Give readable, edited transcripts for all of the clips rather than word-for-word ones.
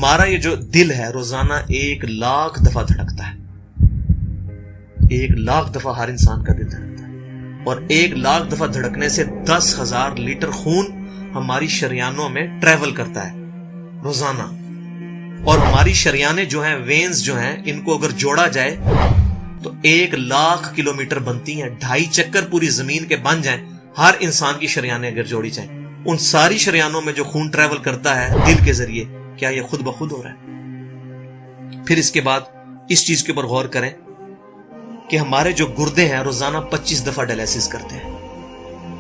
ہمارا یہ جو دل ہے روزانہ 1,00,000 دفعہ دھڑکتا ہے. 1,00,000 دفعہ ہر انسان کا دل دھڑکتا ہے, اور 1,00,000 دفعہ دھڑکنے سے 10,000 لیٹر خون ہماری شریانوں میں ٹریول کرتا ہے روزانہ. اور ہماری شریانیں جو ہیں, وینز جو ہیں, ان کو اگر جوڑا جائے تو 1,00,000 کلومیٹر بنتی ہیں. 2.5 چکر پوری زمین کے بن جائیں ہر انسان کی شریانیں اگر جوڑی جائیں. ان ساری شریانوں میں جو خون ٹریول کرتا ہے دل کے ذریعے, کیا یہ خود بخود ہو رہا ہے؟ پھر اس کے بعد اس چیز کے اوپر غور کریں کہ ہمارے جو گردے ہیں روزانہ 25 دفعہ ڈائلیسس کرتے ہیں.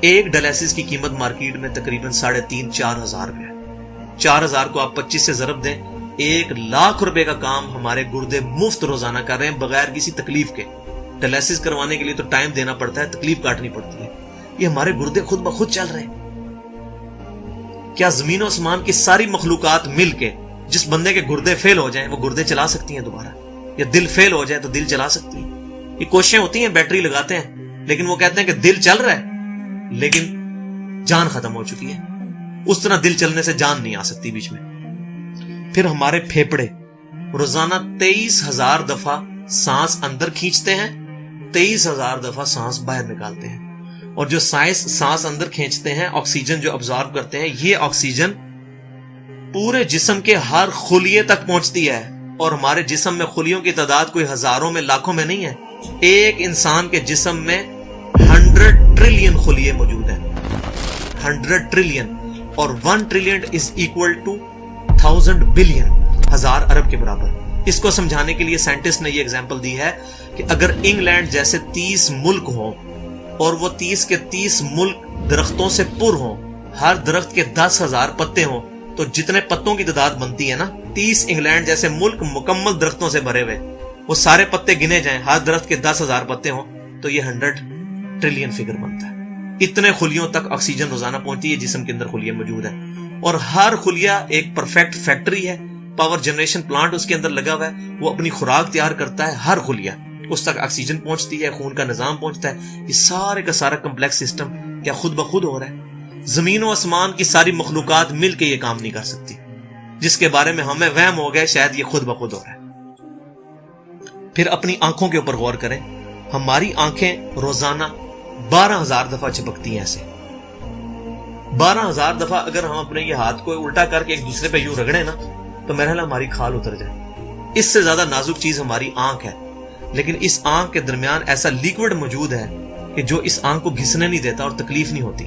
ایک ڈائلیسس کی قیمت مارکیٹ میں تقریباً 3,500-4,000 روپے ہے. 4,000 کو آپ 25 سے ضرب دیں, 1,00,000 روپے کا کام ہمارے گردے مفت روزانہ کر رہے ہیں بغیر کسی تکلیف کے. ڈائلیسس کروانے کے لیے تو ٹائم دینا پڑتا ہے, تکلیف کاٹنی پڑتی ہے. یہ ہمارے گردے خود بخود چل رہے ہیں. کیا زمین و آسمان کی ساری مخلوقات مل کے جس بندے کے گردے فیل ہو جائیں وہ گردے چلا سکتی ہیں دوبارہ؟ یا دل فیل ہو جائے تو دل چلا سکتی ہیں؟ یہ کوششیں ہوتی ہیں, بیٹری لگاتے ہیں, لیکن وہ کہتے ہیں کہ دل چل رہا ہے لیکن جان ختم ہو چکی ہے. اس طرح دل چلنے سے جان نہیں آ سکتی بیچ میں. پھر ہمارے پھیپڑے روزانہ 23,000 دفعہ سانس اندر کھینچتے ہیں, 23,000 دفعہ سانس باہر نکالتے ہیں. اور جو سانس اندر کھینچتے ہیں, آکسیجن جو ابزارو کرتے ہیں, یہ آکسیجن پورے جسم کے ہر خلیے تک پہنچتی ہے. اور ہمارے جسم میں خلیوں کی تعداد کوئی ہزاروں میں لاکھوں میں نہیں ہے. ایک انسان کے جسم میں 100 ٹریلین خلیے موجود ہیں. 100 ٹریلین, اور 1 trillion is equal to 1000 billion, 1000 ارب کے برابر. اس کو سمجھانے کے لیے سائنٹسٹ نے یہ ایگزامپل دی ہے کہ اگر انگلینڈ جیسے 30 ملک ہوں اور وہ 30 کے 30 ملک درختوں سے پر ہوں, ہر درخت کے 10,000 پتے ہوں, تو جتنے پتوں کی تعداد بنتی ہے نا, 30 انگلینڈ جیسے ملک مکمل درختوں سے بھرے ہوئے, وہ سارے پتے گنے جائیں, ہر درخت کے 10,000 پتے ہوں, تو یہ 100 ٹریلین فگر بنتا ہے. اتنے خلیوں تک آکسیجن روزانہ پہنچتی ہے, جسم کے اندر خلیے موجود ہیں. اور ہر خلیہ ایک پرفیکٹ فیکٹری ہے, پاور جنریشن پلانٹ اس کے اندر لگا ہوا ہے, وہ اپنی خوراک تیار کرتا ہے. ہر خلیہ اس تک آکسیجن پہنچتی ہے, خون کا نظام پہنچتا ہے. یہ سارے کا سارا کمپلیکس سسٹم کیا خود بخود ہو رہا ہے؟ زمین و آسمان کی ساری مخلوقات مل کے یہ کام نہیں کر سکتی, جس کے بارے میں ہمیں وہم ہو گئے شاید یہ خود بخود ہو رہا ہے. پھر اپنی آنکھوں کے اوپر غور کریں. ہماری آنکھیں روزانہ 12,000 دفعہ چپکتی ہیں. ایسے 12,000 دفعہ اگر ہم اپنے یہ ہاتھ کو الٹا کر کے ایک دوسرے پہ یوں رگڑیں نا, تو میرا خیال ہماری کھال اتر جائے. اس سے زیادہ نازک چیز ہماری آنکھ ہے, لیکن اس آنکھ کے درمیان ایسا لیکوڈ موجود ہے کہ جو اس آنکھ کو گھسنے نہیں دیتا اور تکلیف نہیں ہوتی.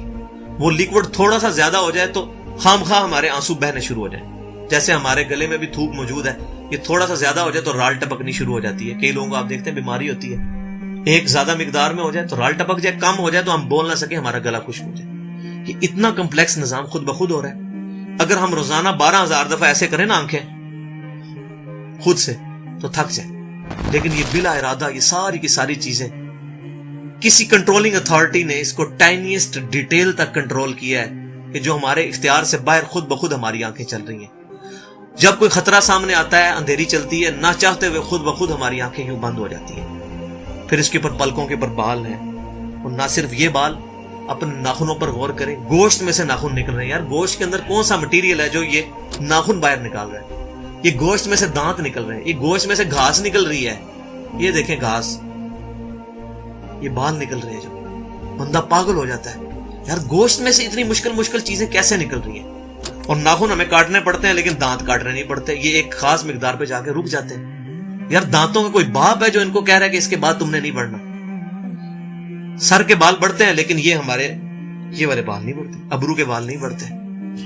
وہ لیکوڈ تھوڑا سا زیادہ ہو جائے تو خام خواہ ہمارے آنسو بہنے شروع ہو جائیں. جیسے ہمارے گلے میں بھی تھوک موجود ہے, یہ تھوڑا سا زیادہ ہو جائے تو رال ٹپکنی شروع ہو جاتی ہے. کئی لوگوں کو آپ دیکھتے ہیں بیماری ہوتی ہے, ایک زیادہ مقدار میں ہو جائے تو رال ٹپک جائے, کم ہو جائے تو ہم بول نہ سکیں, ہمارا گلا خشک ہو جائے. یہ اتنا کمپلیکس نظام خود بخود ہو رہا ہے. اگر ہم روزانہ 12,000 دفعہ ایسے کریں نا آنکھیں خود سے, تو تھک جائے. لیکن یہ بلا ارادہ یہ ساری کی ساری چیزیں کسی کنٹرولنگ اتھارٹی نے اس کو ٹائنیسٹ ڈیٹیل تک کنٹرول کیا ہے کہ جو ہمارے اختیار سے باہر خود بخود ہماری آنکھیں چل رہی ہیں. جب کوئی خطرہ سامنے آتا ہے, اندھیری چلتی ہے, نہ چاہتے ہوئے خود بخود ہماری آنکھیں یوں بند ہو جاتی ہیں. پھر اس کے اوپر پلکوں کے اوپر بال ہیں, اور نہ صرف یہ بال, اپنے ناخنوں پر غور کریں. گوشت میں سے ناخن نکل رہے ہیں. یار گوشت کے اندر کون سا مٹیریل ہے جو یہ ناخن باہر نکال رہا ہے؟ یہ گوشت میں سے دانت نکل رہے ہیں, یہ گوشت میں سے گھاس نکل رہی ہے. یہ دیکھیں گھاس, یہ بال نکل رہے ہیں. جو بندہ پاگل ہو جاتا ہے, یار گوشت میں سے اتنی مشکل چیزیں کیسے نکل رہی ہیں؟ اور ناخن ہمیں کاٹنے پڑتے ہیں لیکن دانت کاٹنے نہیں پڑتے, یہ ایک خاص مقدار پہ جا کے رک جاتے ہیں. یار دانتوں کا کوئی باپ ہے جو ان کو کہہ رہا ہے کہ اس کے بعد تم نے نہیں بڑھنا؟ سر کے بال بڑھتے ہیں لیکن یہ ہمارے یہ والے بال نہیں بڑھتے, ابرو کے بال نہیں بڑھتے.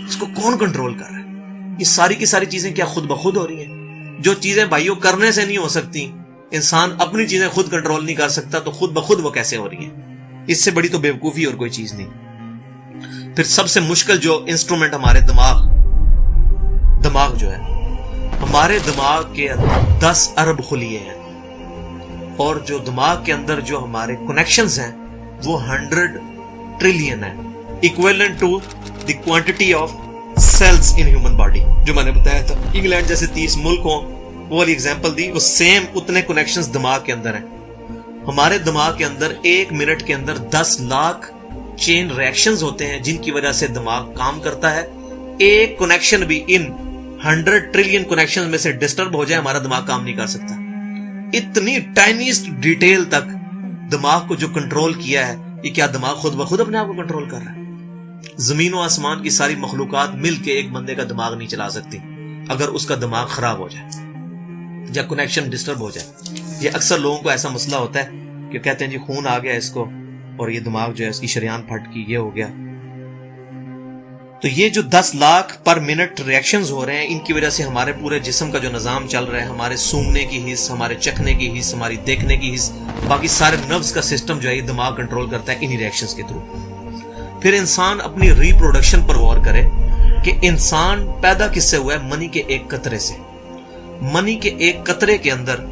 اس کو کون کنٹرول کر رہا ہے؟ یہ ساری کی ساری چیزیں کیا خود بخود ہو رہی ہیں؟ جو چیزیں بھائیوں کرنے سے نہیں ہو سکتی, انسان اپنی چیزیں خود کنٹرول نہیں کر سکتا, تو خود بخود وہ کیسے ہو رہی ہیں؟ اس سے بڑی تو بیوقوفی اور کوئی چیز نہیں. پھر سب سے مشکل جو انسٹرومنٹ ہمارے دماغ جو ہے, ہمارے دماغ کے اندر 10 ارب خلیے ہیں, اور جو دماغ کے اندر جو ہمارے کنیکشنز ہیں وہ 100 ٹریلین ہیں, equivalent to the quantity of cells in human body. جو میں نے بتایا تھا انگلینڈ جیسے 30 ملک ہوں, وہ والی ایگزامپل دی, وہ سیم اتنے کنیکشنز دماغ کے اندر ہیں. ہمارے دماغ کے اندر 1 منٹ کے اندر 10 لاکھ چین ریئیکشنز ہوتے ہیں جن کی وجہ سے دماغ کام کرتا ہے. ایک کنیکشن بھی ان 100 ٹریلین کنیکشن میں سے ڈسٹرب ہو جائے ہمارا دماغ کام نہیں کر سکتا. اتنی ٹائنیسٹ ڈیٹیل تک دماغ کو جو کنٹرول کیا ہے, یہ کیا دماغ خود بخود اپنے آپ کو کنٹرول کر رہا ہے؟ زمین و آسمان کی ساری مخلوقات مل کے ایک بندے کا دماغ نہیں چلا سکتی اگر اس کا دماغ خراب ہو جائے یا کنیکشن ڈسٹرب ہو جائے. یہ اکثر لوگوں کو ایسا مسئلہ ہوتا ہے کہ کہتے ہیں جی خون آ گیا اس کو اور یہ دماغ جو ہے اس کی شریان پھٹ کی, یہ ہو گیا. تو یہ جو 10 لاکھ پر منٹ ریئیکشنز ہو رہے ہیں, ان کی وجہ سے ہمارے پورے جسم کا جو نظام چل رہا ہے, ہمارے سونگنے کی حص, ہمارے چکھنے کی حص, ہماری دیکھنے کی حص, باقی سارے نروز کا سسٹم جو ہے یہ دماغ کنٹرول کرتا ہے انہی ریئیکشنز کے تھرو. پھر انسان اپنی ریپروڈکشن پر غور کرے کہ انسان پیدا کس سے ہوا ہے؟ منی کے ایک قطرے سے. منی کے ایک قطرے کے اندر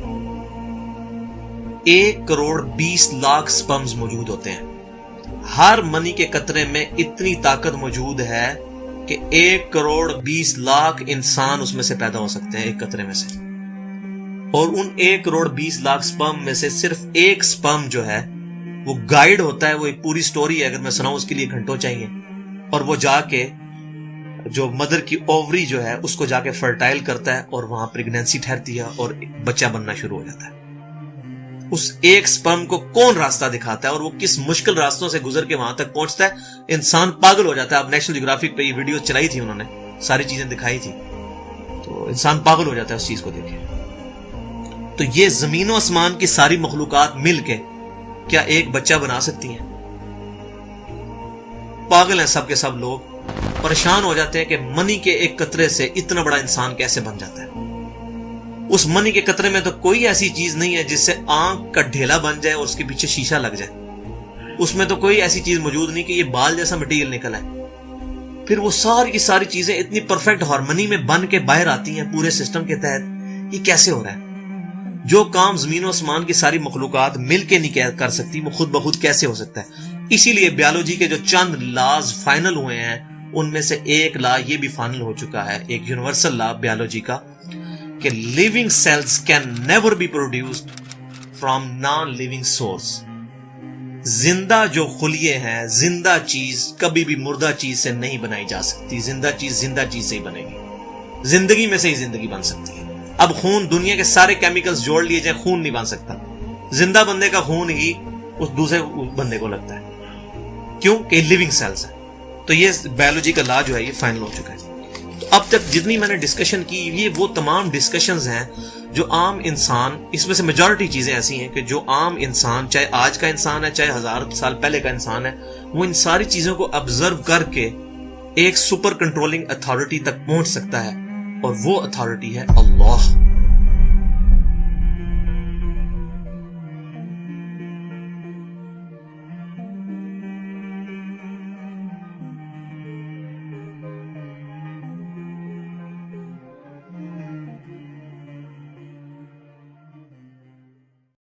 1,20,00,000 سپرمز موجود ہوتے ہیں. ہر منی کے قطرے میں اتنی طاقت موجود ہے کہ 1,20,00,000 انسان اس میں سے پیدا ہو سکتے ہیں ایک قطرے میں سے. اور ان 1,20,00,000 سپرم میں سے صرف ایک سپرم جو ہے وہ گائیڈ ہوتا ہے. وہ ایک پوری سٹوری ہے, اگر میں سناؤں اس کے لیے گھنٹوں چاہیے. اور وہ جا کے جو مدر کی اووری جو ہے اس کو جا کے فرٹائل کرتا ہے اور وہاں پریگنینسی ٹھہرتی ہے اور بچہ بننا شروع ہو جاتا ہے. اس ایک سپرم کو کون راستہ دکھاتا ہے اور وہ کس مشکل راستوں سے گزر کے وہاں تک پہنچتا ہے, انسان پاگل ہو جاتا ہے. اب نیشنل جیوگرافک پہ یہ ویڈیو چلائی تھی, انہوں نے ساری چیزیں دکھائی تھی, تو انسان پاگل ہو جاتا ہے اس چیز کو دیکھے. تو یہ زمین و آسمان کی ساری مخلوقات مل کے کیا ایک بچہ بنا سکتی ہیں؟ پاگل ہیں سب کے سب لوگ, پریشان ہو جاتے ہیں کہ منی کے ایک قطرے سے اتنا بڑا انسان کیسے بن جاتا ہے. اس منی کے قطرے میں تو کوئی ایسی چیز نہیں ہے جس سے آنکھ کا ڈھیلا بن جائے اور اس کے پیچھے شیشہ لگ جائے. اس میں تو کوئی ایسی چیز موجود نہیں کہ یہ بال جیسا مٹیریل نکل ہے. پھر وہ ساری کی ساری چیزیں اتنی پرفیکٹ ہارمنی میں بن کے باہر آتی ہیں پورے سسٹم کے تحت. یہ کیسے ہو رہا ہے؟ جو کام زمین و آسمان کی ساری مخلوقات مل کے نہیں کر سکتی وہ خود بخود کیسے ہو سکتا ہے؟ اسی لیے بیالوجی کے جو چند لاز فائنل ہوئے ہیں ان میں سے ایک لا یہ بھی فائنل ہو چکا ہے, ایک یونیورسل لا بیالوجی کا, کہ living cells can never be produced from non living source. زندہ جو خلیے ہیں, زندہ چیز کبھی بھی مردہ چیز سے نہیں بنائی جا سکتی. زندہ چیز سے ہی بنے گی, زندگی میں سے ہی زندگی بن سکتی ہے. اب خون, دنیا کے سارے کیمیکلز جوڑ لیے جائیں, خون نہیں بن سکتا. زندہ بندے کا خون ہی اس دوسرے بندے کو لگتا ہے. کیوں؟ کہ لیونگ سیلز ہے. تو یہ بایولوجی کا لا جو ہے یہ فائنل ہو چکا ہے. تو اب تک جتنی میں نے ڈسکشن کی, یہ وہ تمام ڈسکشنز ہیں جو عام انسان, اس میں سے میجورٹی چیزیں ایسی ہیں کہ جو عام انسان, چاہے آج کا انسان ہے چاہے 1000 سال پہلے کا انسان ہے, وہ ان ساری چیزوں کو آبزرو کر کے ایک سپر کنٹرولنگ اتھارٹی تک پہنچ سکتا ہے, اور وہ اتھارٹی ہے اللہ.